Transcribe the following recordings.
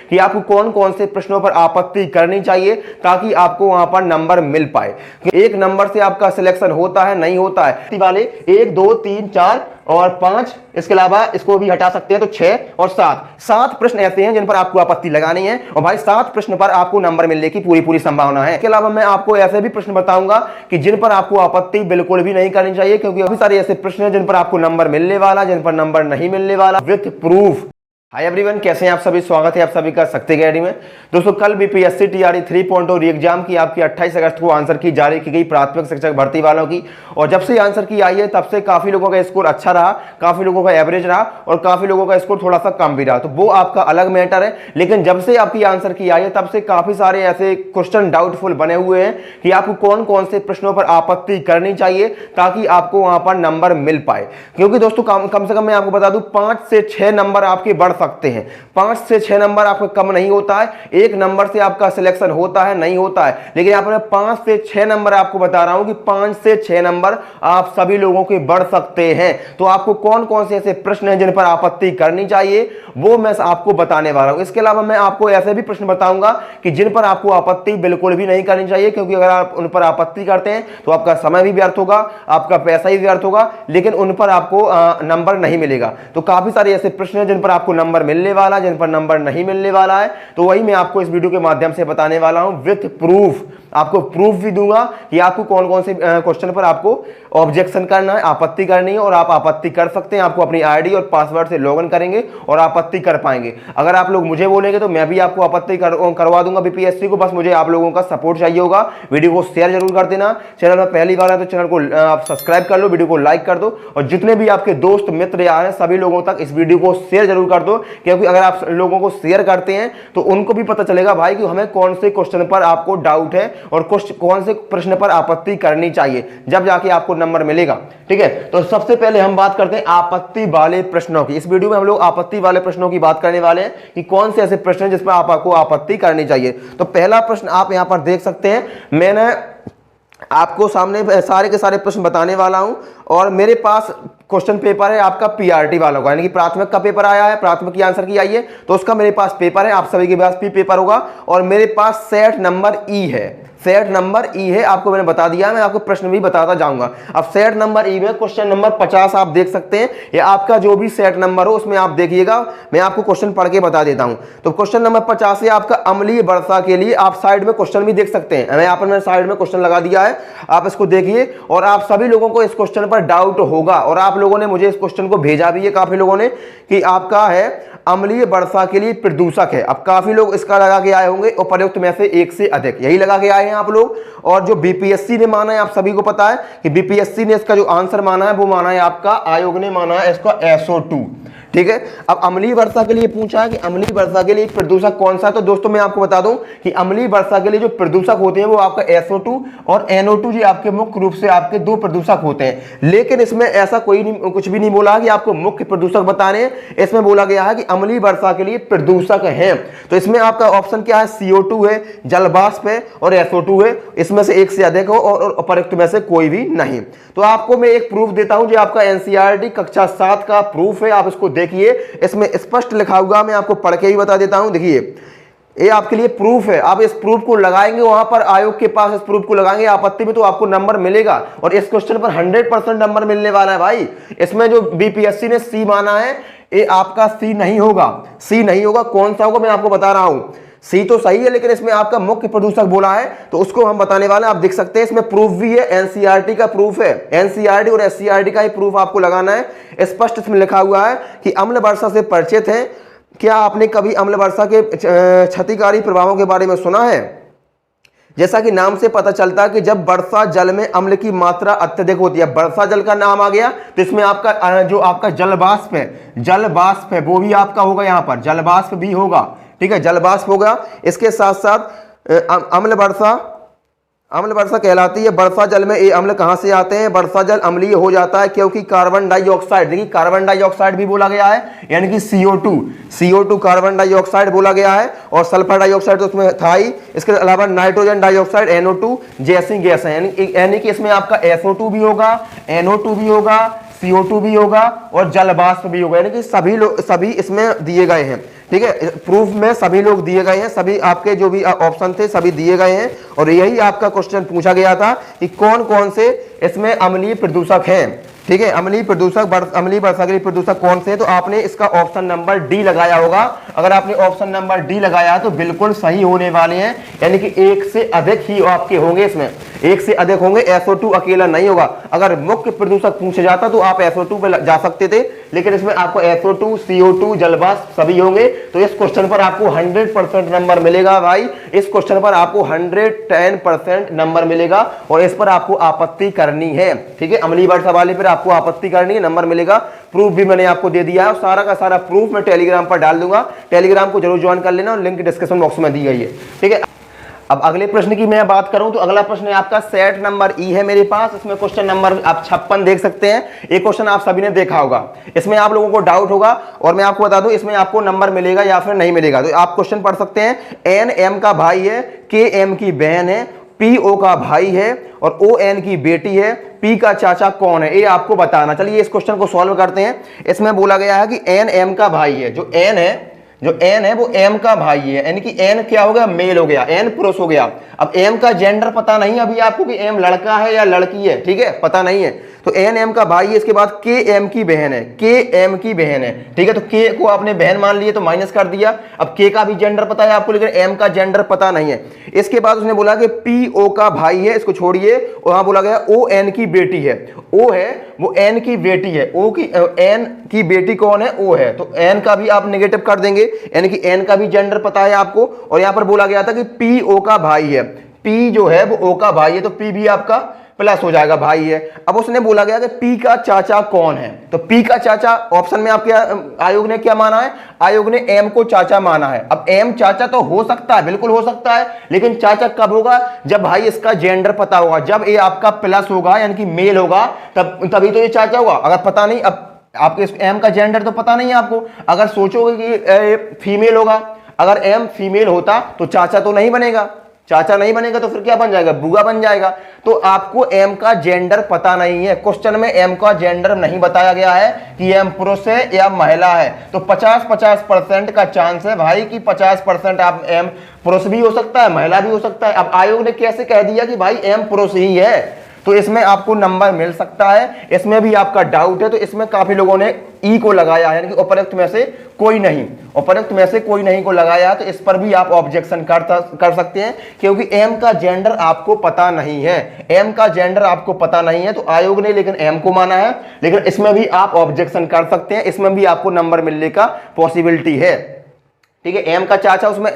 कि आपको कौन कौन से प्रश्नों पर आपत्ति करनी चाहिए ताकि आपको वहां पर नंबर मिल पाए। एक नंबर से आपका सिलेक्शन होता है नहीं होता है वाले 1 2 3 4 और 5, इसके अलावा इसको भी हटा सकते हैं तो 6 और 7 प्रश्न ऐसे हैं जिन पर आपको आपत्ति लगानी है और भाई 7 प्रश्न पर आपको नंबर मिलने की पूरी संभावना है। इसके अलावा मैं आपको ऐसे भी प्रश्न बताऊंगा कि जिन पर आपको आपत्ति बिल्कुल भी नहीं करनी चाहिए, क्योंकि काफी सारे ऐसे प्रश्न हैं जिन पर आपको नंबर मिलने वाला, जिन पर नंबर नहीं मिलने वाला विथ प्रूफ। हाय एवरीवन, कैसे हैं आप सभी? स्वागत है आप सभी का शक्ति अकेडमी में। दोस्तों, कल बीपीएससी टीआरई 3.0 री एग्जाम की आपकी 28 अगस्त को आंसर की जारी की गई प्राथमिक शिक्षक भर्ती वालों की, और जब से आंसर की आई है तब से काफी लोगों का स्कोर अच्छा रहा, काफी लोगों का एवरेज रहा और काफी लोगों का स्कोर थोड़ा सा कम भी रहा, तो वो आपका अलग मैटर है। लेकिन जब से आपकी आंसर की आई है तब से काफी सारे ऐसे क्वेश्चन डाउटफुल बने हुए हैं कि आपको कौन कौन से प्रश्नों पर आपत्ति करनी चाहिए ताकि आपको वहां पर नंबर मिल पाए। क्योंकि दोस्तों कम से कम मैं आपको बता दूं 5 से 6 नंबर आपके बढ़ सकते हैं, 5 से 6 नंबर आपका कम नहीं होता है। एक नंबर से आपका सिलेक्शन होता है नहीं होता है, लेकिन यहाँ पर मैं 5 से 6 नंबर आपको बता रहा हूं कि 5 से 6 नंबर आप सभी लोगों के बढ़ सकते हैं। तो आपको कौन कौन से ऐसे प्रश्न हैं जिन पर आपत्ति करनी चाहिए वो मैं आपको बताने वाला हूं। इसके अलावा मैं आपको ऐसे भी प्रश्न बताऊंगा कि जिन पर आपको आपत्ति बिल्कुल भी नहीं करनी चाहिए, क्योंकि अगर आप उन पर आपत्ति करते हैं तो आपका समय भी व्यर्थ होगा, आपका पैसा ही व्यर्थ होगा, लेकिन उन पर आपको नंबर नहीं मिलेगा। तो काफी सारे ऐसे प्रश्न हैं जिन पर आपको नंबर मिलने वाला, जिन पर नंबर नहीं मिलने वाला है, तो वही मैं आपको इस वीडियो के माध्यम से बताने वाला हूं विथ प्रूफ। आपको प्रूफ भी दूंगा कि आपको कौन कौन से क्वेश्चन पर आपको ऑब्जेक्शन करना है, आपत्ति करनी है, और आप आपत्ति कर सकते हैं। आपको अपनी आईडी और पासवर्ड से लॉगिन करेंगे और आपत्ति कर पाएंगे। अगर आप लोग मुझे बोलेंगे तो मैं भी आपको आपत्ति करवा दूंगा बीपीएससी को। बस मुझे आप लोगों का सपोर्ट चाहिए होगा। वीडियो को शेयर जरूर कर देना। चैनल में पहली बार है तो चैनल को आप सब्सक्राइब कर लो, वीडियो को लाइक कर दो, और जितने भी आपके दोस्त मित्र यार हैं सभी लोगों तक इस वीडियो को शेयर जरूर कर दो, क्योंकि अगर आप लोगों को शेयर करते हैं तो उनको भी पता चलेगा भाई कि हमें कौन से क्वेश्चन पर आपको डाउट है और कौन से प्रश्न पर आपत्ति करनी चाहिए, जब जाके आपको नंबर मिलेगा। ठीक है, तो सबसे पहले हम बात करते हैं आपत्ति वाले प्रश्नों की। इस वीडियो में हम लोग आपत्ति वाले प्रश्नों की बात करने वाले हैं कि कौन से ऐसे प्रश्न हैं जिसमें आपको आपत्ति करनी चाहिए। तो पहला प्रश्न आप यहां पर देख सकते हैं, मैंने आपको सामने सारे के सारे प्रश्न बताने वाला हूं, और मेरे पास क्वेश्चन पेपर है आपका पीआरटी वालों का, यानी कि प्राथमिक का पेपर आया है, प्राथमिक की आंसर की आई है, तो उसका मेरे पास पेपर है। आप सभी के पास भी पेपर होगा, और मेरे पास सेट नंबर ई है, सेट नंबर ई है, आपको मैंने बता दिया। मैं आपको प्रश्न भी बताता जाऊंगा। अब सेट नंबर ई में क्वेश्चन नंबर 50 आप देख सकते हैं, या आपका जो भी सेट नंबर हो उसमें आप देखिएगा, मैं आपको क्वेश्चन पढ़ के बता देता हूं। तो क्वेश्चन नंबर 50 है आपका अम्लीय वर्षा के लिए। आप साइड में क्वेश्चन भी देख सकते हैं, मैं यहाँ पर मैंने साइड में क्वेश्चन लगा दिया है, आप इसको देखिए। और आप सभी लोगों को इस क्वेश्चन पर डाउट होगा, और आप लोगों ने मुझे इस क्वेश्चन को भेजा भी है काफी लोगों ने, कि आपका है अम्लीय वर्षा के लिए प्रदूषक है। अब काफी लोग इसका लगा के आए होंगे, उपयुक्त में से एक से अधिक यही लगा के आए हैं आप लोग। और जो बीपीएससी ने माना है, आप सभी को पता है कि बीपीएससी ने इसका जो आंसर माना है वो माना है आपका, आयोग ने माना है इसका SO2। ठीक है, अब अम्लीय वर्षा के लिए पूछा है कि अम्लीय वर्षा के लिए प्रदूषक कौन सा है। तो दोस्तों मैं आपको बता दूं कि अम्लीय वर्षा के लिए जो प्रदूषक होते हैं वो आपका SO2 और NO2 जी आपके मुख्य रूप से आपके 2 प्रदूषक होते हैं। लेकिन इसमें ऐसा कुछ भी नहीं बोला कि आपको मुख्य प्रदूषक बताने हैं। इसमें बोला गया है कि अम्लीय वर्षा के लिए प्रदूषक हैं। तो इसमें आपका ऑप्शन क्या है, CO2 है, जलवाष्प है और SO2 है। इसमें से एक से अधिक हो और उपयुक्त में से कोई भी नहीं। तो आपको मैं एक प्रूफ देता हूं जो आपका NCERT कक्षा 7 का प्रूफ है, आप इसको देखिए, इसमें स्पष्ट लिखा हुआ, मैं आपको पढ़ के ही बता देता हूं। देखिए, ये आपके लिए प्रूफ है, आप इस प्रूफ को लगाएंगे वहां पर आयोग के पास, इस प्रूफ को लगाएंगे आपत्ति में, तो आपको नंबर मिलेगा। और इस क्वेश्चन पर 100% नंबर मिलने वाला है भाई। इसमें जो बीपीएससी ने सी माना है, ये आपका सी नहीं होगा, सी नहीं होगा। कौन सा होगा मैं आपको बता रहा हूं। सी तो सही है, लेकिन इसमें आपका मुख्य प्रदूषक बोला है, तो उसको हम बताने वाले हैं। आप देख सकते हैं इसमें प्रूफ भी है, एनसीईआरटी का प्रूफ है, एनसीईआरटी और एससीईआरटी का ही प्रूफ आपको लगाना है। स्पष्ट इसमें लिखा हुआ है कि अम्ल वर्षा से परिचित है। क्या आपने कभी अम्ल वर्षा के क्षतिकारी प्रभावों के बारे में सुना है? जैसा कि नाम से पता चलता है कि जब वर्षा जल में अम्ल की मात्रा अत्यधिक होती है, वर्षा जल का नाम आ गया, तो इसमें आपका जो आपका जलवाष्प है वो भी आपका होगा, यहाँ पर जलवाष्प भी होगा। ठीक है, जलवाष्प होगा। इसके साथ साथ अम्ल वर्षा कहलाती है। वर्षा जल में ये अम्ल कहां से आते हैं? वर्षा जल अम्लीय हो जाता है क्योंकि कार्बन डाइऑक्साइड, देखिए कार्बन डाइऑक्साइड भी बोला गया है, यानी कि CO2 कार्बन डाइऑक्साइड बोला गया है, और सल्फर डाइऑक्साइड तो उसमें था ही। इसके अलावा नाइट्रोजन डाइऑक्साइड NO2 जैसी गैस है, यानी कि इसमें आपका SO2 भी होगा, NO2 भी होगा, CO2 भी होगा और जलवाष्प भी होगा, यानी कि सभी इसमें दिए गए हैं। ठीक है, प्रूफ में सभी लोग दिए गए हैं, सभी आपके जो भी ऑप्शन थे सभी दिए गए हैं और यही आपका क्वेश्चन पूछा गया था कि कौन कौन से इसमें अम्लीय प्रदूषक हैं। ठीक है, अम्लीय प्रदूषक, अम्लीय वर्षागृह प्रदूषक कौन से हैं, तो आपने इसका ऑप्शन नंबर डी लगाया होगा। अगर आपने ऑप्शन नंबर डी लगाया तो बिल्कुल सही होने वाले हैं, यानी कि एक से अधिक ही आपके होंगे, इसमें एक से अधिक होंगे, SO2 अकेला नहीं होगा। अगर मुख्य प्रदूषक पूछा जाता तो आप SO2 पे जा सकते थे, लेकिन इसमें आपको SO2, CO2, जलवाष्प सभी होंगे। तो इस क्वेश्चन पर आपको 100% नंबर मिलेगा भाई, इस क्वेश्चन पर आपको 110% नंबर मिलेगा और इस पर आपको आपत्ति करनी है। ठीक है, अम्लीय वर्षा वाले पर आपको आपत्ति करनी है, नंबर मिलेगा। प्रूफ भी मैंने आपको दे दिया है और सारा का सारा प्रूफ मैं टेलीग्राम पर डाल दूंगा, टेलीग्राम को जरूर ज्वाइन कर लेना और लिंक डिस्क्रिप्शन बॉक्स में दी गई है। ठीक है, अब अगले प्रश्न की मैं बात करूं तो अगला प्रश्न है आपका सेट नंबर ई है मेरे पास। इसमें क्वेश्चन नंबर आप 56 देख सकते हैं। एक क्वेश्चन आप सभी ने देखा होगा, इसमें आप लोगों को डाउट होगा और मैं आपको बता दूं इसमें आपको नंबर मिलेगा या फिर नहीं मिलेगा। तो आप क्वेश्चन पढ़ सकते हैं, एन एम का भाई है, के एम की बहन है, पी ओ का भाई है और ओ एन की बेटी है, पी का चाचा कौन है, ये आपको बताना। चलिए इस क्वेश्चन को सॉल्व करते हैं। इसमें बोला गया है कि एन एम का भाई है, जो एन है वो एम का भाई है, यानी कि एन क्या हो गया, मेल हो गया, एन पुरुष हो गया। अब एम का जेंडर पता नहीं अभी आपको कि एम लड़का है या लड़की है, ठीक है, पता नहीं है। तो एन एम का भाई है, इसके बाद के एम की बहन है, के एम की बहन है। ठीक है, तो के को आपने बहन मान लिए तो माइनस कर दिया। अब के का भी जेंडर पता है आपको, लेकिन एम का जेंडर पता नहीं है। इसके बाद उसने बोला कि पी ओ का भाई है, इसको छोड़िए, वहां बोला गया ओ एन की बेटी है, ओ है वो एन की बेटी है, ओ की एन की बेटी कौन है, ओ है। तो एन का भी आप नेगेटिव कर देंगे, यानी कि एन का भी जेंडर पता है आपको। और यहां पर बोला गया था कि पी ओ का भाई है, पी जो है वो ओ का भाई है, तो पी भी आपका प्लस हो जाएगा, भाई है। अब उसने बोला गया कि पी का चाचा कौन है, तो पी का चाचा ऑप्शन में आपके आयोग ने क्या माना है, आयोग ने एम को चाचा माना है। अब एम चाचा तो हो सकता है, बिल्कुल हो सकता है, लेकिन चाचा कब होगा, जब भाई इसका जेंडर पता होगा, जब ये आपका प्लस होगा यानी कि मेल होगा, तभी तो ये चाचा होगा। अगर पता नहीं, अब आपके एम का जेंडर तो पता नहीं है आपको, अगर सोचोगे कि फीमेल होगा, अगर एम फीमेल होता तो चाचा तो नहीं बनेगा, चाचा नहीं बनेगा तो फिर क्या बन जाएगा, बुआ बन जाएगा। तो आपको एम का जेंडर पता नहीं है, क्वेश्चन में एम का जेंडर नहीं बताया गया है कि एम पुरुष है या महिला है। तो 50-50% का चांस है भाई कि 50% आप एम पुरुष भी हो सकता है, महिला भी हो सकता है। अब आयोग ने कैसे कह दिया कि भाई एम पुरुष ही है, तो इसमें आपको नंबर मिल सकता है। इसमें भी आपका डाउट है तो इसमें काफी लोगों ने ई को लगाया है, यानी कि उपरोक्त में से कोई नहीं, उपरोक्त में से कोई नहीं को लगाया, तो इस पर भी आप ऑब्जेक्शन कर सकते हैं, क्योंकि एम का जेंडर आपको पता नहीं है, एम का जेंडर आपको पता नहीं है। तो आयोग ने लेकिन एम को माना है, लेकिन इसमें भी आप ऑब्जेक्शन कर सकते हैं, इसमें भी आपको नंबर मिलने का पॉसिबिलिटी है। ठीक है, एम का चाचा उसमें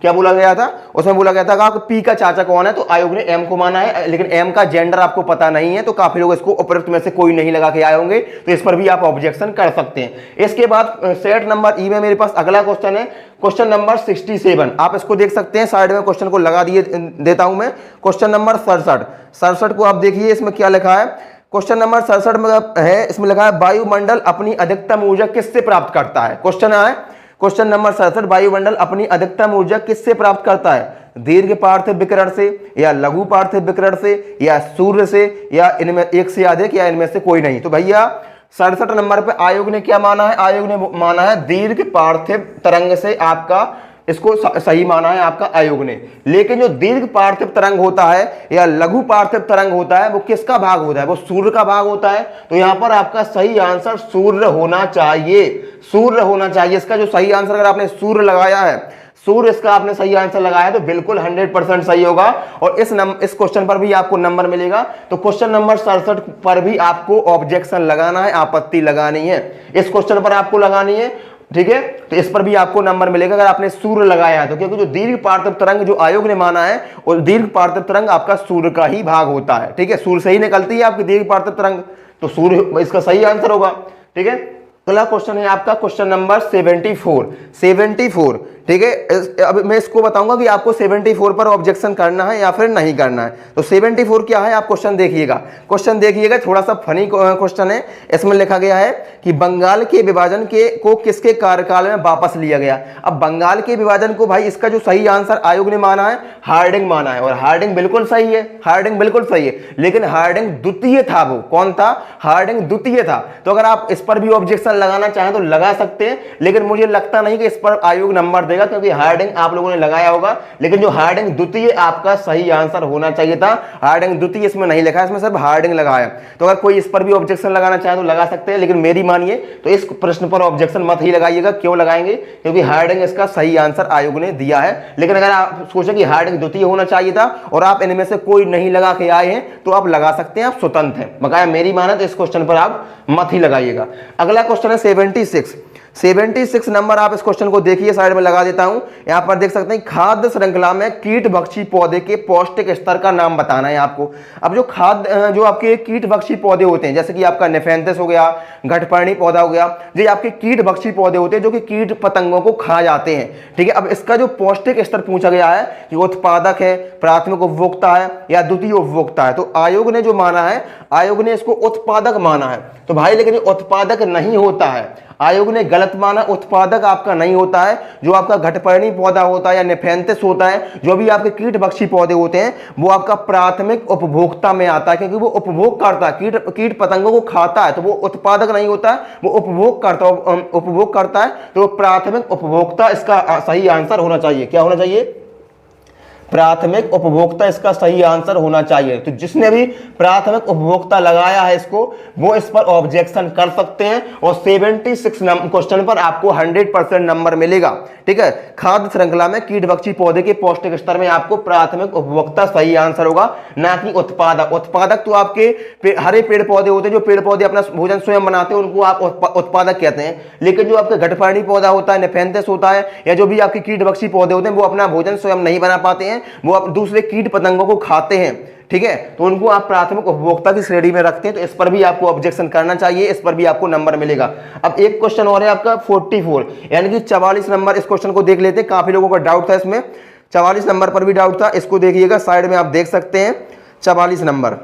क्या बोला गया था, उसमें बोला गया था कि पी का चाचा कौन है, तो आयोग ने एम को माना है, लेकिन एम का जेंडर आपको पता नहीं है, तो काफी लोग इसको उपरोक्त में से कोई नहीं लगा के आए होंगे, तो इस पर भी आप ऑब्जेक्शन कर सकते हैं। इसके बाद सेट नंबर ई में मेरे पास अगला क्वेश्चन है, क्वेश्चन नंबर 67। आप इसको देख सकते हैं, साइड में क्वेश्चन को लगा देता हूं मैं। क्वेश्चन नंबर 67 को आप देखिए, इसमें क्या लिखा है। क्वेश्चन नंबर 67 में है, इसमें लिखा है वायुमंडल अपनी अधिकतम ऊर्जा किससे प्राप्त करता है। क्वेश्चन है क्वेश्चन नंबर 67, वायुमंडल अपनी अधिकतम ऊर्जा किससे प्राप्त करता है, दीर्घ पार्थिव विकिरण से या लघु पार्थिव विकिरण से या सूर्य से या इनमें एक से अधिक या इनमें से कोई नहीं। तो भैया 67 नंबर पे आयोग ने क्या माना है, आयोग ने माना है दीर्घ पार्थिव तरंग से, आपका इसको सही माना है आपका आयोग ने। लेकिन जो दीर्घ पार्थिव तरंग होता है या लघु पार्थिव तरंग होता है, वो किसका भाग होता है, वो सूर्य का भाग होता है। तो यहां पर आपका सही आंसर सूर्य होना चाहिए, सूर्य होना चाहिए। इसका जो सही आंसर अगर आपने सूर्य लगाया है, सूर्य इसका आपने सही आंसर लगाया तो बिल्कुल 100% सही होगा और इस क्वेश्चन पर भी आपको नंबर मिलेगा। तो क्वेश्चन नंबर 67 पर भी आपको ऑब्जेक्शन लगाना है, आपत्ति लगानी है, इस क्वेश्चन पर आपको लगानी है। ठीक है, तो इस पर भी आपको नंबर मिलेगा अगर आपने सूर्य लगाया है तो, क्योंकि जो दीर्घ पार्थिव तरंग जो आयोग ने माना है, और दीर्घ पार्थिव तरंग आपका सूर्य का ही भाग होता है। ठीक है, सूर्य से ही निकलती है आपकी दीर्घ पार्थिव तरंग, तो सूर्य इसका सही आंसर होगा। ठीक है, अगला क्वेश्चन है आपका क्वेश्चन नंबर 74। ठीक है। अब मैं इसको बताऊंगा कि आपको 74 पर ऑब्जेक्शन करना है या फिर नहीं करना है। तो 74 क्या है, आप क्वेश्चन देखिएगा, क्वेश्चन देखिएगा, थोड़ा सा फनी क्वेश्चन है। इसमें लिखा गया है कि बंगाल के विभाजन को किसके कार्यकाल में वापस लिया गया। अब बंगाल के विभाजन को भाई इसका जो सही आंसर आयोग ने माना है, हार्डिंग माना है, और हार्डिंग बिल्कुल सही है, हार्डिंग बिल्कुल सही है, लेकिन हार्डिंग द्वितीय था। वो कौन था, हार्डिंग द्वितीय था। तो अगर आप इस पर भी ऑब्जेक्शन लगाना चाहें तो लगा सकते हैं, लेकिन मुझे लगता नहीं कि इस पर आयोग नंबर देगा, क्योंकि हार्डिंग आप लोगों ने लगाया होगा, लेकिन जो हार्डिंग द्वितीय आपका सही आंसर होना चाहिए था। हार्डिंग द्वितीय इसमें नहीं लिखा है, इसमें सिर्फ हार्डिंग लगाया। तो अगर कोई इस पर भी ऑब्जेक्शन लगाना चाहे तो लगा सकते हैं, लेकिन मेरी मानिए तो इस प्रश्न पर ऑब्जेक्शन मत ही लगाइएगा। क्यों लगाएंगे, क्योंकि हार्डिंग इसका सही आंसर आयोग ने दिया है। लेकिन अगर आप सोचें कि हार्डिंग द्वितीय होना चाहिए था और आप इनमें से कोई नहीं लगा के आए हैं तो आप लगा सकते हैं, आप स्वतंत्र हैं। बकाया मेरी माने तो इस क्वेश्चन पर आप मत ही लगाइएगा। अगला क्वेश्चन है 76 नंबर। आप इस क्वेश्चन को देखिए, साइड में लगा देता हूं। यहां पर देख सकते हैं खाद्य श्रृंखला में कीट भक्षी पौधे के पौष्टिक स्तर का नाम बताना है आपको। अब जो आपके कीट भक्षी पौधे होते हैं, जैसे कि आपका नेफेंथस हो गया, घटपर्णी पौधा हो गया, जो आपके कीट भक्षी पौधे होते हैं जो कि कीट पतंगों को खा जाते हैं, ठीक है। अब इसका जो पौष्टिक स्तर पूछा गया है कि उत्पादक है, प्राथमिक उपभोक्ता है या द्वितीय उपभोक्ता है, तो आयोग ने जो माना है, आयोग ने इसको उत्पादक माना है। तो भाई लेकिन उत्पादक नहीं होता है, आयोग ने गलत माना, उत्पादक आपका नहीं होता है। जो आपका घटपर्णी पौधा होता है या नेफेंथस होता है, जो भी आपके कीट भक्षी पौधे होते हैं, वो आपका प्राथमिक उपभोक्ता में आता है, क्योंकि वो उपभोग करता है, कीट पतंगों को खाता है। तो वो उत्पादक नहीं होता है, वो उपभोग करता है। तो प्राथमिक उपभोक्ता इसका सही आंसर होना चाहिए। क्या होना चाहिए, प्राथमिक उपभोक्ता इसका सही आंसर होना चाहिए। तो जिसने भी प्राथमिक उपभोक्ता लगाया है इसको, वो इस पर ऑब्जेक्शन कर सकते हैं और 76 क्वेश्चन पर आपको 100% नंबर मिलेगा, ठीक है। खाद्य श्रृंखला में कीट भक्षी पौधे के पौष्टिक स्तर में आपको प्राथमिक उपभोक्ता सही आंसर होगा, ना कि उत्पादक। उत्पादक तो आपके हरे पेड़ पौधे होते हैं, जो पेड़ पौधे अपना भोजन स्वयं बनाते हैं, उनको आप उत्पादक कहते हैं। लेकिन जो आपका घटपर्णी पौधा होता है, नेफेंथस होता है, या जो भी आपके कीट भक्षी पौधे होते हैं, वो अपना भोजन स्वयं नहीं बना पाते हैं, वो आप दूसरे कीट पतंगों को खाते हैं, ठीक है। तो उनको आप प्राथमिक उपभोक्ता की श्रेणी में रखते हैं। तो इस पर भी आपको ऑब्जेक्शन करना चाहिए, इस पर भी आपको नंबर मिलेगा। अब एक क्वेश्चन और है आपका 44, यानी कि 44 नंबर। इस क्वेश्चन को देख लेते हैं, काफी लोगों का डाउट था इसमें। 44 नंबर पर भी डाउट था, इसको देखिएगा, साइड में आप देख सकते हैं। 44 नंबर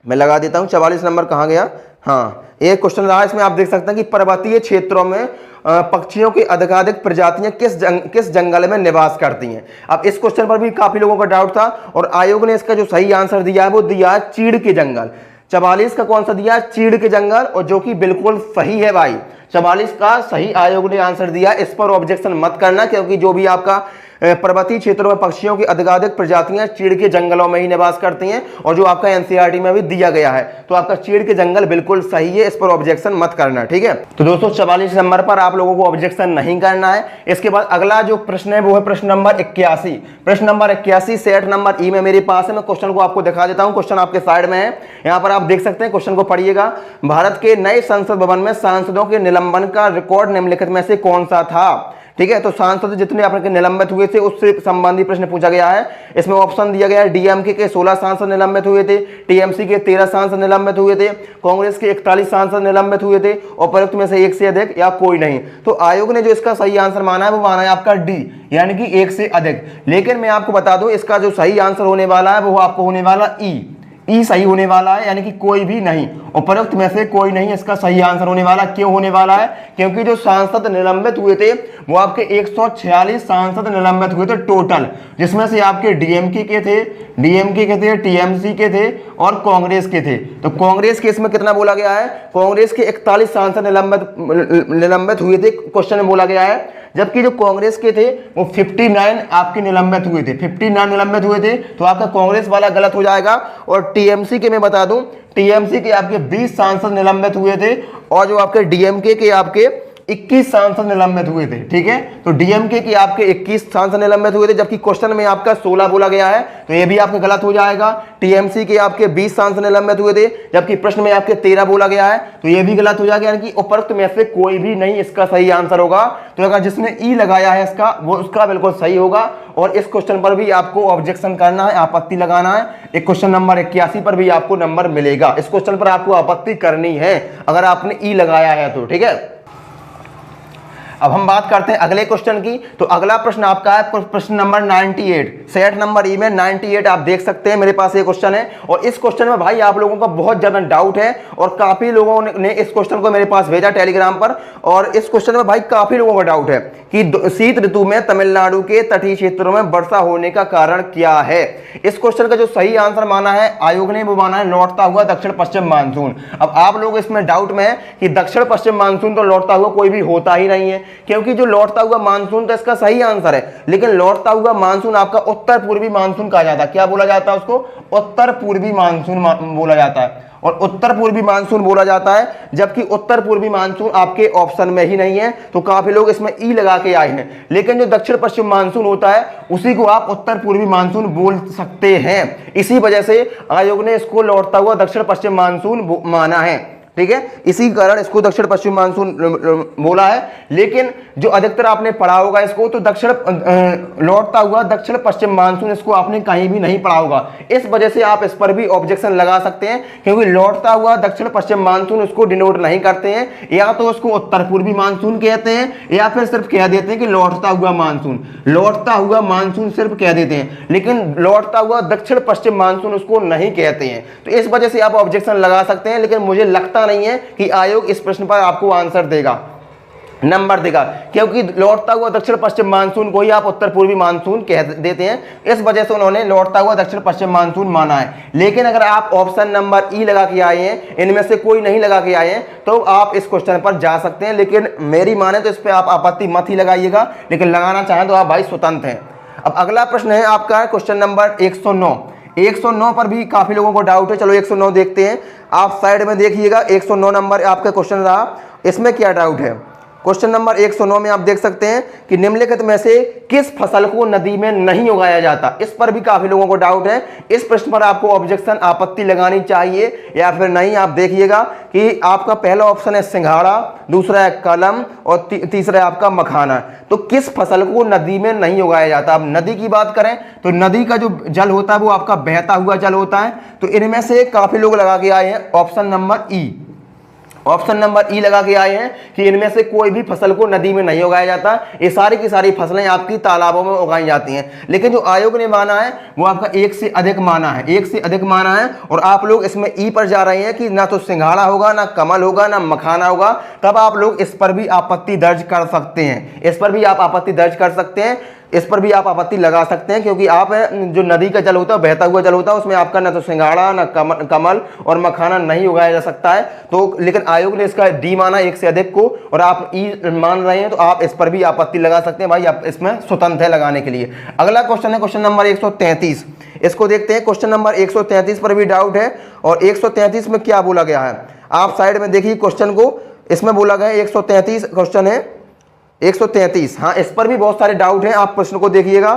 मैं लगा देता हूं। 44 नंबर कहां गया, हाँ, एक क्वेश्चन रहा, इसमें आप देख सकते हैं कि पर्वतीय क्षेत्रों में पक्षियों की अधिकाधिक प्रजातियां किस जंगल में निवास करती हैं। अब इस क्वेश्चन पर भी काफी लोगों का डाउट था और आयोग ने इसका जो सही आंसर दिया है वो दिया है चीड़ के जंगल। 44 का कौन सा दिया, चीड़ के जंगल, और जो कि बिल्कुल सही है भाई। 44 का सही आयोग ने आंसर दिया। इस पर ऑब्जेक्शन मत करना, क्योंकि जो भी आपका पर्वतीय क्षेत्रों में पक्षियों की अधिकाधिक प्रजातियां चीड़ के जंगलों में ही निवास करती हैं, और जो आपका एनसीईआरटी में भी दिया गया है। तो आपका चीड़ के जंगल बिल्कुल सही है, इस पर ऑब्जेक्शन मत करना, ठीक है। तो दोस्तों 44 नंबर पर आप लोगों को ऑब्जेक्शन नहीं करना है। इसके बाद अगला जो प्रश्न है वो है प्रश्न नंबर 81। प्रश्न नंबर 81 सेट नंबर ई में मेरे पास है। मैं क्वेश्चन को आपको दिखा देता हूं, क्वेश्चन आपके साइड में है, यहाँ पर आप देख सकते हैं। क्वेश्चन को पढ़िएगा। भारत के नए संसद भवन में सांसदों के निलंबन का रिकॉर्ड निम्नलिखित में से कौन सा था, ठीक है। तो सांसद जितने आपके निलंबित हुए थे उससे संबंधित प्रश्न पूछा गया है। इसमें ऑप्शन दिया गया है, डीएमके के 16 सांसद निलंबित हुए थे, टीएमसी के 13 सांसद निलंबित हुए थे, कांग्रेस के 41 सांसद निलंबित हुए थे, उपरोक्त में से एक से अधिक या कोई नहीं। तो आयोग ने जो इसका सही आंसर माना है वो माना है आपका डी, यानी कि एक से अधिक। लेकिन मैं आपको बता दूं, इसका जो सही आंसर होने वाला है वो आपको होने वाला ई सही होने वाला है, यानी कि कोई भी नहीं, उपरोक्त में से कोई नहीं इसका सही आंसर होने वाला। क्यों होने वाला है, क्योंकि जो सांसद निलंबित हुए थे वो आपके 146 सांसद निलंबित हुए थे टोटल, जिसमें से आपके डीएमके के थे, टीएमसी के थे और कांग्रेस के थे। तो कांग्रेस के इसमें कितना बोला गया है, कांग्रेस के 41 सांसद निलंबित हुए थे क्वेश्चन में बोला गया है, जबकि जो कांग्रेस के थे वो 59 आपके निलंबित हुए थे, 59 निलंबित हुए थे। तो आपका कांग्रेस वाला गलत हो जाएगा। और टीएमसी के मैं बता दूं, टीएमसी के आपके 20 सांसद निलंबित हुए थे और जो आपके डीएमके के आपके 21 सांसद निलंबित हुए थे, ठीक है। तो डीएमके के आपके 21 सांसद निलंबित हुए थे, जबकि क्वेश्चन में आपका 16 बोला गया है, तो ये भी आपका गलत हो जाएगा। टीएमसी के आपके 20 सांसद निलंबित हुए थे, जबकि प्रश्न में आपके 13 बोला गया है, तो ये भी गलत हो जाएगा, यानी कि उपरोक्त में से कोई भी नहीं इसका सही आंसर होगा। तो अगर जिसने ई लगाया है इसका, वो उसका बिल्कुल सही होगा। और इस क्वेश्चन पर भी आपको ऑब्जेक्शन करना है, आपत्ति लगाना है। एक क्वेश्चन नंबर 81 पर भी आपको नंबर मिलेगा। इस क्वेश्चन पर आपको आपत्ति करनी है अगर आपने ई लगाया है तो, ठीक है। अब हम बात करते हैं अगले क्वेश्चन की। तो अगला प्रश्न आपका है प्रश्न नंबर 98, सेट नंबर ई में 98 आप देख सकते हैं मेरे पास ये क्वेश्चन है। और इस क्वेश्चन में भाई आप लोगों का बहुत ज्यादा डाउट है और काफी लोगों ने इस क्वेश्चन को मेरे पास भेजा टेलीग्राम पर। और इस क्वेश्चन में भाई काफी लोगों का डाउट है कि शीत ऋतु में तमिलनाडु के तटीय क्षेत्रों में वर्षा होने का कारण क्या है। इस क्वेश्चन का जो सही आंसर माना है आयोग ने, वो माना है लौटता हुआ दक्षिण पश्चिम मानसून। अब आप लोग इसमें डाउट में है कि दक्षिण पश्चिम मानसून तो लौटता हुआ कोई भी होता ही नहीं है, क्योंकि जो लौटता हुआ मानसून तो इसका सही आंसर है, लेकिन लौटता हुआ मानसून आपका उत्तर पूर्वी मानसून कहा जाता है। क्या बोला जाता है उसको? उत्तर पूर्वी मानसून बोला जाता है। और उत्तर पूर्वी मानसून बोला जाता है, जबकि उत्तर पूर्वी मानसून आपके ऑप्शन में ही नहीं है। तो काफी लोग इसमें ई लगा के आए हैं, लेकिन जो दक्षिण पश्चिम मानसून होता है उसी को आप उत्तर पूर्वी मानसून बोल सकते हैं। इसी वजह से आयोग ने इसको लौटता हुआ दक्षिण पश्चिम मानसून माना है, ठीक है। इसी कारण इसको दक्षिण पश्चिम मानसून बोला है। लेकिन जो अधिकतर आपने पढ़ा होगा इसको, तो दक्षिण लौटता हुआ दक्षिण पश्चिम मानसून इसको आपने कहीं भी नहीं पढ़ा होगा। इस वजह से आप इस पर भी ऑब्जेक्शन लगा सकते हैं, क्योंकि लौटता हुआ दक्षिण पश्चिम मानसून उसको डिनोट नहीं करते हैं। या तो उसको उत्तर पूर्वी मानसून कहते हैं या फिर सिर्फ कह देते हैं कि लौटता हुआ मानसून, लौटता हुआ मानसून सिर्फ कह देते हैं, लेकिन लौटता हुआ दक्षिण पश्चिम मानसून उसको नहीं कहते हैं। तो इस वजह से आप ऑब्जेक्शन लगा सकते हैं, लेकिन मुझे लगता नहीं है कि आयोग इस प्रश्न पर आपको आंसर देगा, नंबर देगा, क्योंकि लौटता हुआ दक्षिण पश्चिम मानसून को ही आप उत्तर पूर्वी मानसून कह देते हैं। इस वजह से उन्होंने लौटता हुआ दक्षिण पश्चिम मानसून माना है। लेकिन अगर आप ऑप्शन नंबर ई लगा के आए हैं, इनमें से कोई नहीं लगा के आए हैं, तो आप इस क्वेश्चन पर जा सकते हैं। लेकिन मेरी माने तो इस पर आप आपत्ति मत ही लगाइएगा, लेकिन लगाना चाहें तो आप भाई स्वतंत्र हैं। अब अगला प्रश्न है आपका क्वेश्चन नंबर 109। 109 पर भी काफी लोगों को डाउट है। चलो 109 देखते हैं, आप साइड में देखिएगा। 109 नंबर आपका क्वेश्चन रहा, इसमें क्या डाउट है। क्वेश्चन नंबर 109 में आप देख सकते हैं कि निम्नलिखित में से किस फसल को नदी में नहीं उगाया जाता। इस पर भी काफी लोगों को डाउट है। इस प्रश्न पर आपको ऑब्जेक्शन आपत्ति लगानी चाहिए या फिर नहीं। आप देखिएगा कि आपका पहला ऑप्शन है सिंघाड़ा, दूसरा है कलम और तीसरा है आपका मखाना। तो किस फसल को नदी में नहीं उगाया जाता। अब नदी की बात करें तो नदी का जो जल होता है वो आपका बहता हुआ जल होता है। तो इनमें से काफी लोग लगा के आए हैं ऑप्शन नंबर ई, ऑप्शन नंबर ई लगा के आए हैं कि इनमें से कोई भी फसल को नदी में नहीं उगाया जाता। ये सारी की सारी फसलें आपकी तालाबों में उगाई जाती हैं। लेकिन जो आयोग ने माना है वो आपका एक से अधिक माना है, एक से अधिक माना है। और आप लोग इसमें ई पर जा रहे हैं कि ना तो सिंघाड़ा होगा, ना कमल होगा, ना मखाना होगा। तब आप लोग इस पर भी आपत्ति दर्ज कर सकते हैं, इस पर भी आप आपत्ति दर्ज कर सकते हैं, इस पर भी आप आपत्ति लगा सकते हैं। क्योंकि आप जो नदी का जल होता है, बहता हुआ जल होता है, उसमें आपका ना तो सिंघाड़ा, ना कमल और मखाना नहीं उगाया जा सकता है। तो लेकिन आयोग ने इसका डी माना एक से अधिक को, और आप ई मान रहे हैं, तो आप इस पर भी आपत्ति लगा सकते हैं। भाई आप इसमें स्वतंत्र है लगाने के लिए। अगला क्वेश्चन है क्वेश्चन नंबर 133। इसको देखते हैं। क्वेश्चन नंबर 133 पर भी डाउट है। और 133 में क्या बोला गया है, आप साइड में देखिए क्वेश्चन को। इसमें बोला गया 133 क्वेश्चन है 133। हाँ, इस पर भी बहुत सारे डाउट हैं। आप प्रश्न को देखिएगा।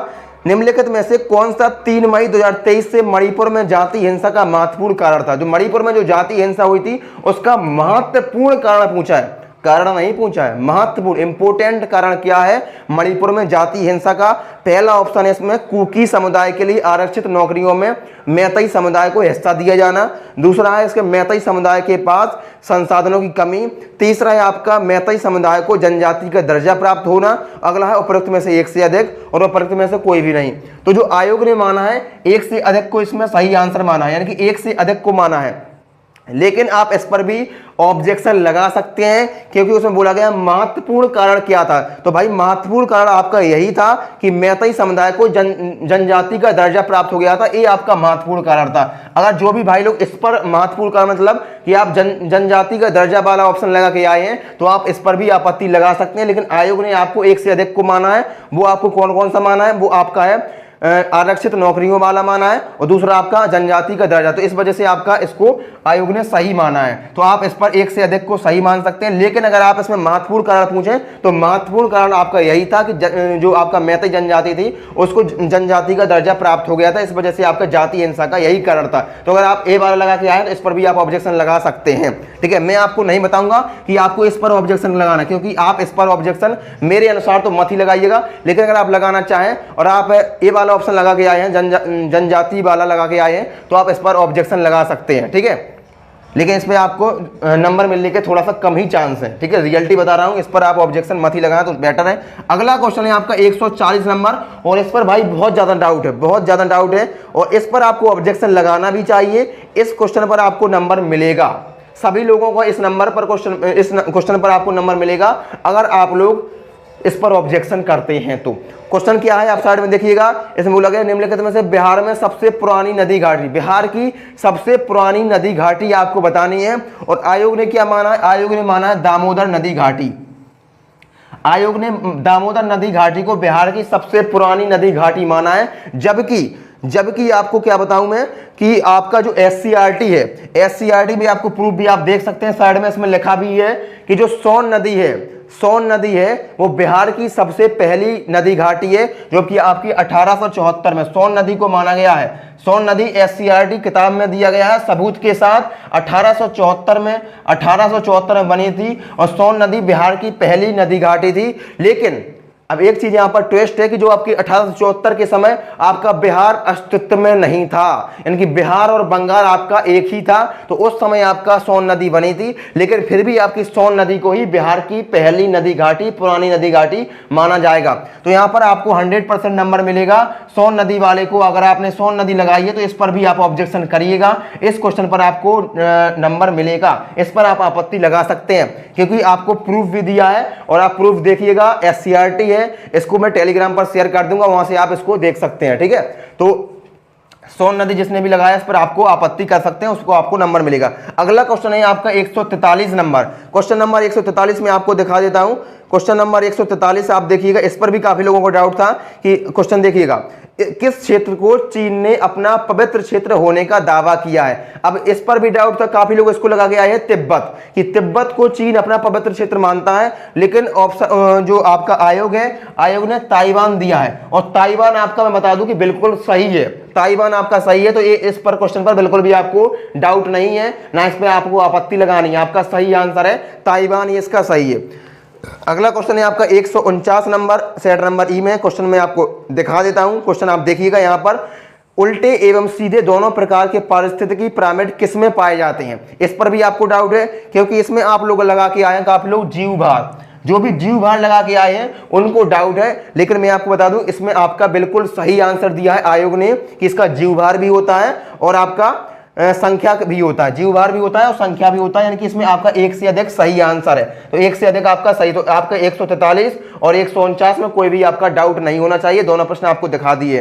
निम्नलिखित में से कौन सा 3 मई 2023 से मणिपुर में जाति हिंसा का महत्वपूर्ण कारण था। जो मणिपुर में जो जाति हिंसा हुई थी उसका महत्वपूर्ण कारण पूछा है, कारण नहीं पूछा है, महत्वपूर्ण इंपोर्टेंट कारण क्या है मणिपुर में जाति हिंसा का। पहला ऑप्शन है इसमें कुकी समुदाय के लिए आरक्षित नौकरियों में मैतई समुदाय को हिस्सा दिया जाना। दूसरा है इसके मैतई समुदाय के पास संसाधनों की कमी। तीसरा है आपका मैतई समुदाय को जनजाति का दर्जा प्राप्त होना। अगला है उपरोक्त में से एक से अधिक, और उपरोक्त में से कोई भी नहीं। तो जो आयोग ने माना है एक से अधिक को इसमें सही आंसर माना है, यानी कि एक से अधिक को माना है। लेकिन आप इस पर भी ऑब्जेक्शन लगा सकते हैं, क्योंकि उसमें बोला गया महत्वपूर्ण कारण क्या था। तो भाई महत्वपूर्ण कारण आपका यही था कि मैतई समुदाय को जनजाति का दर्जा प्राप्त हो गया था। ये आपका महत्वपूर्ण कारण था। अगर जो भी भाई लोग इस पर महत्वपूर्ण कारण मतलब कि आप जनजाति का दर्जा वाला ऑप्शन लगा के आए हैं, तो आप इस पर भी आपत्ति लगा सकते हैं। लेकिन आयोग ने आपको एक से अधिक को माना है। वो आपको कौन कौन सा माना है, वो आपका है आरक्षित नौकरियों वाला माना है, और दूसरा आपका जनजाति का दर्जा। तो इस वजह से आपका इसको आयोग ने सही माना है। तो आप इस पर एक से अधिक को सही मान सकते हैं। लेकिन अगर आप इसमें महत्वपूर्ण कारण पूछें तो महत्वपूर्ण कारण आपका यही था कि जो आपका मैतई जनजाति थी उसको जनजाति का दर्जा प्राप्त हो गया था। इस वजह से आपका जाति हिंसा का यही कारण था। तो अगर आप ए वाला लगा के आए तो इस पर भी आप ऑब्जेक्शन लगा सकते हैं। ठीक है, मैं आपको नहीं बताऊंगा कि आपको इस पर ऑब्जेक्शन लगाना, क्योंकि आप इस पर ऑब्जेक्शन मेरे अनुसार तो मत ही लगाइएगा। लेकिन अगर आप लगाना चाहें और आप ए वाला ऑप्शन लगा के आए हैं, जनजाति वाला लगा के आए हैं, तो आप इस पर ऑब्जेक्शन लगा सकते हैं। ठीक है, लेकिन इसमें आपको नंबर मिलने के थोड़ा सा कम ही चांस है, ठीक है, रियलिटी बता रहा हूं, इस पर आप ऑब्जेक्शन मत ही लगाएं तो बेटर है। अगला क्वेश्चन है आपका 140 नंबर, और इस पर भाई बहुत ज्यादा डाउट है, बहुत ज्यादा डाउट है, और इस पर आपको ऑब्जेक्शन लगाना भी चाहिए। इस क्वेश्चन पर आपको नंबर मिलेगा, सभी लोगों को इस नंबर पर इस क्वेश्चन पर आपको नंबर मिलेगा अगर आप लोग इस पर ऑब्जेक्शन करते हैं तो। क्वेश्चन क्या है आप साइड में देखिएगा, इसमें बोला गया निम्नलिखित में से बिहार में सबसे पुरानी नदी घाटी, बिहार की सबसे पुरानी नदी घाटी आपको बतानी है। और आयोग ने क्या माना है, आयोग ने माना है दामोदर नदी घाटी। आयोग ने दामोदर नदी घाटी को बिहार की सबसे पुरानी नदी घाटी माना है। जबकि आपको क्या बताऊं मैं कि आपका जो SCRT है, SCRT में आपको प्रूफ भी आप देख सकते हैं, साइड में इसमें लिखा भी है कि जो सोन नदी है वो बिहार की सबसे पहली नदी घाटी है, जो कि आपकी 1874 में सोन नदी को माना गया है। सोन नदी SCRT किताब में दिया गया है सबूत के साथ, 1874 में बनी थी, और सोन नदी बिहार की पहली नदी घाटी थी। लेकिन अब एक चीज यहां पर ट्विस्ट है कि जो आपकी 1874 के समय आपका बिहार अस्तित्व में नहीं था, यानी कि बिहार और बंगाल आपका एक ही था, तो उस समय आपका सोन नदी बनी थी। लेकिन फिर भी आपकी सोन नदी को ही बिहार की पहली नदी घाटी, पुरानी नदी घाटी माना जाएगा। तो यहां पर आपको 100% नंबर मिलेगा सोन नदी वाले को। अगर आपने सोन नदी लगाई है तो इस पर भी आप ऑब्जेक्शन करिएगा, इस क्वेश्चन पर आपको नंबर मिलेगा, इस पर आप आपत्ति लगा सकते हैं, क्योंकि आपको प्रूफ भी दिया है। और आप प्रूफ देखिएगा, SCRT है, इसको मैं टेलीग्राम पर शेयर कर दूंगा, वहां से आप इसको देख सकते हैं, ठीक है। तो सोन नदी जिसने भी लगाया इस पर आपको आपत्ति कर सकते हैं, उसको आपको नंबर मिलेगा। अगला क्वेश्चन है आपका 143 नंबर। क्वेश्चन नंबर 143 में आपको दिखा देता हूं। क्वेश्चन नंबर 143 आप देखिएगा, इस पर भी काफी लोगों को डाउट था कि क्वेश्चन देखिएगा, किस क्षेत्र को चीन ने अपना पवित्र क्षेत्र होने का दावा किया है। अब इस पर भी डाउट था, काफी लोग इसको लगा के आए हैं तिब्बत, कि तिब्बत को चीन अपना पवित्र क्षेत्र मानता है। लेकिन ऑप्शन जो आपका आयोग है, आयोग ने ताइवान दिया है, और ताइवान आपका मैं बता दूं कि बिल्कुल सही है, ताइवान आपका सही है। तो ये इस पर क्वेश्चन पर बिल्कुल भी आपको डाउट नहीं है, ना इस पर आपको आपत्ति लगानी है, आपका सही आंसर है ताइवान, ये इसका सही है। अगला क्वेश्चन है आपका 149 नंबर, सेट नंबर ई में। क्वेश्चन मैं आपको दिखा देता हूं, क्वेश्चन आप देखिएगा, यहां पर उल्टे एवं सीधे दोनों प्रकार के पारिस्थितिकी पिरामिड किसमें पाए जाते हैं। इस पर भी आपको डाउट है, क्योंकि इसमें आप लोग लगा के आए हैं, काफी लोग जीव भार, जो भी जीव भार लगा के आए हैं उनको डाउट है। लेकिन मैं आपको बता दूं, इसमें आपका बिल्कुल सही आंसर दिया है आयोग ने कि इसका जीव भार भी होता है और आपका संख्या भी होता है, जीव भार भी होता है और संख्या भी होता है, यानी कि इसमें आपका एक से अधिक सही आंसर है। तो एक से अधिक आपका सही, तो आपका 143 और 149 में कोई भी आपका डाउट नहीं होना चाहिए। दोनों प्रश्न आपको दिखा दिए।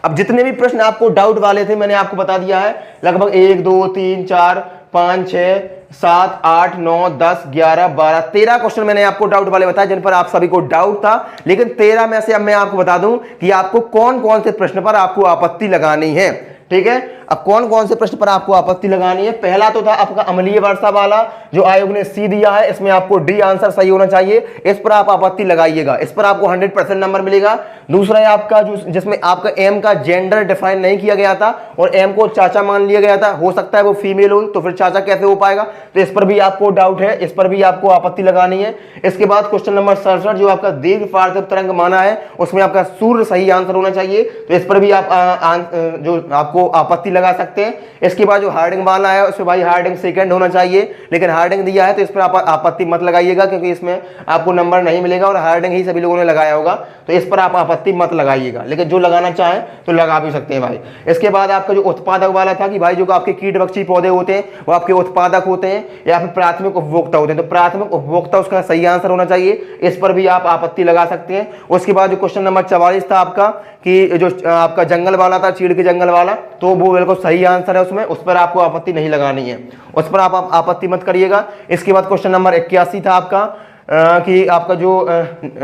अब जितने भी प्रश्न आपको डाउट वाले थे मैंने आपको बता दिया है, लगभग 1 2 3 4 5 6 7 8 9 10 11 12 13 क्वेश्चन मैंने आपको डाउट वाले बताए, जिन पर आप सभी को डाउट था। लेकिन 13 में से अब मैं आपको बता दूं कि आपको कौन कौन से प्रश्न पर आपको आपत्ति लगानी है, ठीक है। अब कौन कौन से प्रश्न पर आपको आपत्ति लगानी है। पहला तो था आपका अम्लीय वर्षा वाला, जो आयोग ने सी दिया है, इसमें आपको डी आंसर सही होना चाहिए, इस पर आप आपत्ति लगाइएगा, इस पर आपको 100% नंबर मिलेगा। दूसरा है आपका जो जिसमें आपका एम का जेंडर डिफाइन नहीं किया गया था और एम को चाचा मान लिया गया था, हो सकता है वो फीमेल हो, तो फिर चाचा कैसे हो पाएगा, तो इस पर भी आपको डाउट है, इस पर भी आपको आपत्ति लगानी है। इसके बाद क्वेश्चन नंबर 67 जो आपका दीर्घ पार्थिव तरंग माना है, उसमें आपका सूर्य सही आंसर होना चाहिए, तो इस पर भी आप जो आपको आपत्ति लगा सकते हैं। इसके बाद जो हार्डिंग वाला है उसमें भाई हार्डिंग सेकंड होना चाहिए, लेकिन हार्डिंग दिया है तो इस पर आप आपत्ति मत लगाइएगा, क्योंकि इसमें आपको नंबर नहीं मिलेगा और हार्डिंग ही सभी लोगों ने लगाया होगा, तो इस पर आप आपत्ति मत लगाइएगा। लेकिन जो लगाना चाहें तो लगा भी सकते हैं भाई। इसके बाद आपका जो उत्पादक वाला था कि भाई जो आपके कीटभक्षी पौधे होते हैं वो आपके उत्पादक होते हैं या फिर प्राथमिक उपभोक्ता होते हैं, तो प्राथमिक उपभोक्ता उसका सही आंसर होना चाहिए, इस पर भी आप आपत्ति लगा सकते हैं। उसके बाद जो क्वेश्चन नंबर 44 था आपका कि जो आपका जंगल वाला था, चीड़ के जंगल वाला, तो वो बिल्कुल सही आंसर है उसमें, उस पर आपको आपत्ति नहीं लगानी है, उस पर आप आपत्ति मत करिएगा। इसके बाद क्वेश्चन नंबर 81 था आपका कि आपका जो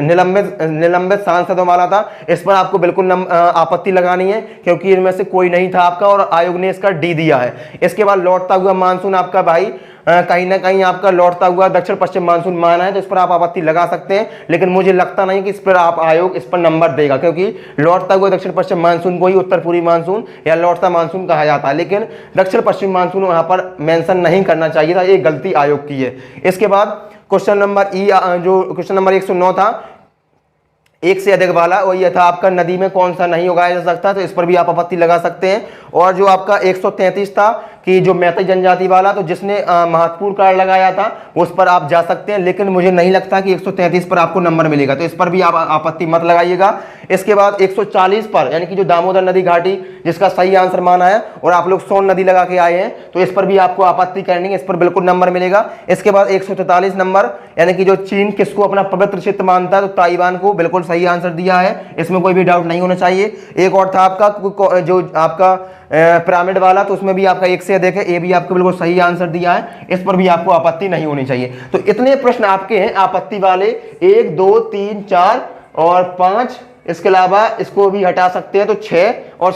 निलंबित सांसदों वाला था, इस पर आपको बिल्कुल आपत्ति लगानी है, क्योंकि इनमें से कोई नहीं था आपका और आयोग ने इसका डी दिया है। इसके बाद लौटता हुआ मानसून आपका भाई कहीं ना कहीं आपका लौटता हुआ दक्षिण पश्चिम मानसून माना है, तो इस पर आप आपत्ति लगा सकते हैं, लेकिन मुझे लगता नहीं कि इस पर आप आयोग इस पर नंबर देगा, क्योंकि लौटता हुआ दक्षिण पश्चिम मानसून को ही उत्तर पूर्वी मानसून या लौटता मानसून कहा जाता है, लेकिन दक्षिण पश्चिम मानसून वहां पर मेंशन नहीं करना चाहिए था, ये गलती आयोग की है। इसके बाद क्वेश्चन नंबर जो क्वेश्चन नंबर 109 था, एक से अधिक वाला, और यह था आपका नदी में कौन सा नहीं उगाया जा सकता, तो इस पर भी आप आपत्ति लगा सकते हैं। और जो आपका 133 था कि जो मैती जनजाति वाला, तो जिसने महत्वपूर्ण कार्ड लगाया था उस पर आप जा सकते हैं, लेकिन मुझे नहीं लगता कि 133 पर आपको नंबर मिलेगा, तो इस पर भी आप आपत्ति मत लगाइएगा। इसके बाद 140 पर, यानी कि जो दामोदर नदी घाटी जिसका सही आंसर माना है और आप लोग सोन नदी लगा के आए हैं, तो इस पर भी आपको आपत्ति करनी है, इस पर बिल्कुल नंबर मिलेगा। इसके बाद 143 नंबर, यानी कि जो चीन किसको अपना पवित्र क्षेत्र मानता है, तो ताइवान को, बिल्कुल सही आंसर दिया है, इसमें कोई भी डाउट नहीं होना चाहिए। एक और था आपका जो आपका पिरामिड वाला, तो उसमें भी आपका 1 से अधिक है, ये भी आपको बिल्कुल सही आंसर दिया है, इस पर भी आपको आपत्ति नहीं होनी चाहिए। तो इतने प्रश्न आपके हैं आपत्ति वाले, 1 2 3 4 और 5, इसके अलावा इसको भी हटा सकते हैं, तो 6 और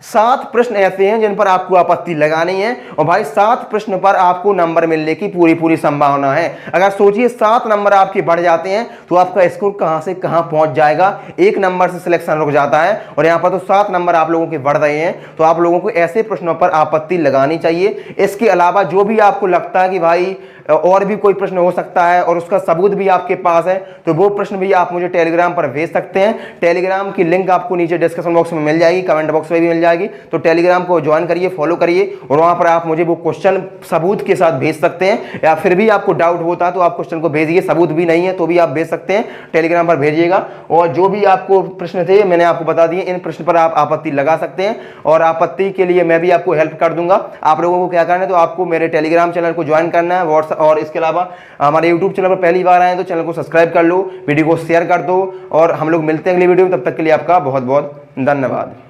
7 प्रश्न ऐसे हैं जिन पर आपको आपत्ति लगानी है। और भाई 7 प्रश्न पर आपको नंबर मिलने की पूरी संभावना है। अगर सोचिए 7 नंबर आपके बढ़ जाते हैं तो आपका स्कोर कहां से कहां पहुंच जाएगा, 1 नंबर से सिलेक्शन रुक जाता है, और यहां पर तो 7 नंबर आप लोगों के बढ़ रहे हैं। तो आप लोगों को ऐसे प्रश्नों पर आपत्ति लगानी चाहिए। इसके अलावा जो भी आपको लगता है कि भाई और भी कोई प्रश्न हो सकता है और उसका सबूत भी आपके पास है, तो वो प्रश्न भी आप मुझे टेलीग्राम पर भेज सकते हैं। टेलीग्राम की लिंक आपको नीचे डिस्क्रिप्शन बॉक्स में मिल जाएगी, कमेंट बॉक्स में भी मिल जाएगी। तो टेलीग्राम को ज्वाइन करिए, फॉलो करिए, और वहां पर आप मुझे वो क्वेश्चन सबूत के साथ भेज सकते हैं। या फिर भी आपको डाउट होता है तो आप क्वेश्चन को भेजिए, सबूत भी नहीं है तो भी आप भेज सकते हैं, टेलीग्राम पर भेजिएगा। और जो भी आपको प्रश्न थे मैंने आपको बता दिए, इन प्रश्न पर आप आपत्ति लगा सकते हैं, और आपत्ति के लिए मैं भी आपको हेल्प कर दूंगा। आप लोगों को क्या करना है, तो आपको मेरे टेलीग्राम चैनल को ज्वाइन करना है, व्हाट्सएप, और इसके अलावा हमारे यूट्यूब चैनल पर पहली बार आए तो चैनल को सब्सक्राइब कर लो, वीडियो को शेयर कर दो, और हम लोग मिलते हैं अगली वीडियो में। तब तक के लिए आपका बहुत बहुत धन्यवाद।